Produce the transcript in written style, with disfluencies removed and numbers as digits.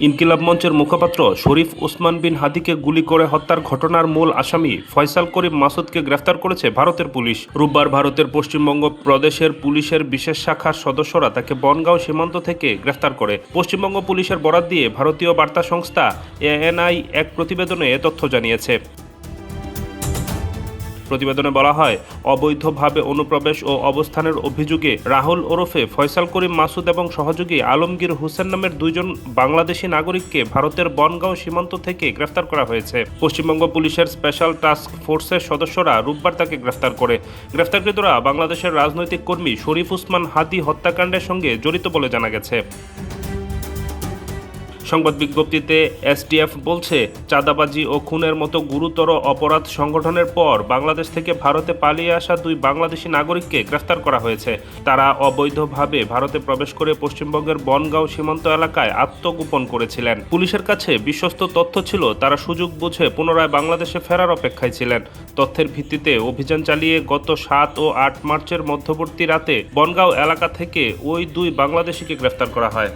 ইনকিলাব মঞ্চের মুখপাত্র শরীফ ওসমান বিন হাদিকে গুলি করে হত্যার ঘটনার মূল আসামি ফয়সাল করিম মাসুদকে গ্রেফতার করেছে ভারতের পুলিশ। রোববার ভারতের পশ্চিমবঙ্গ প্রদেশের পুলিশের বিশেষ শাখার সদস্যরা তাকে বনগাঁও সীমান্ত থেকে গ্রেফতার করে। পশ্চিমবঙ্গ পুলিশের বরাত দিয়ে ভারতীয় বার্তা সংস্থা এএনআই এক প্রতিবেদনে এ তথ্য জানিয়েছে। প্রতিবেদনে বলা হয়, অবৈধভাবে অনুপ্রবেশ ও অবস্থানের অভিযোগে রাহুল ওরফে ফয়সাল করিম মাসুদ এবং সহযোগী আলমগীর হোসেন নামের দুইজন বাংলাদেশি নাগরিককে ভারতের বনগাঁও সীমান্ত থেকে গ্রেফতার করা হয়েছে। পশ্চিমবঙ্গ পুলিশের স্পেশাল টাস্ক ফোর্সের সদস্যরা রোববার তাকে গ্রেফতার করে। গ্রেফতারকৃতরা বাংলাদেশের রাজনৈতিক কর্মী শরীফ ওসমান হাদি হত্যাকাণ্ডের সঙ্গে জড়িত বলে জানা গেছে। সংবাদ বিজ্ঞপ্তিতে এসটিএফ বলছে, চাঁদাবাজি ও খুনের মতো গুরুতর অপরাধ সংগঠনের পর বাংলাদেশ থেকে ভারতে পালিয়ে আসা দুই বাংলাদেশি নাগরিককে গ্রেফতার করা হয়েছে। তারা অবৈধভাবে ভারতে প্রবেশ করে পশ্চিমবঙ্গের বনগাঁও সীমান্ত এলাকায় আত্মগোপন করেছিলেন। পুলিশের কাছে বিশ্বস্ত তথ্য ছিল, তারা সুযোগ বুঝে পুনরায় বাংলাদেশে ফেরার অপেক্ষায় ছিলেন। তথ্যের ভিত্তিতে অভিযান চালিয়ে গত 7 ও 8 মার্চের মধ্যবর্তী রাতে বনগাঁও এলাকা থেকে ওই দুই বাংলাদেশিকে গ্রেফতার করা হয়।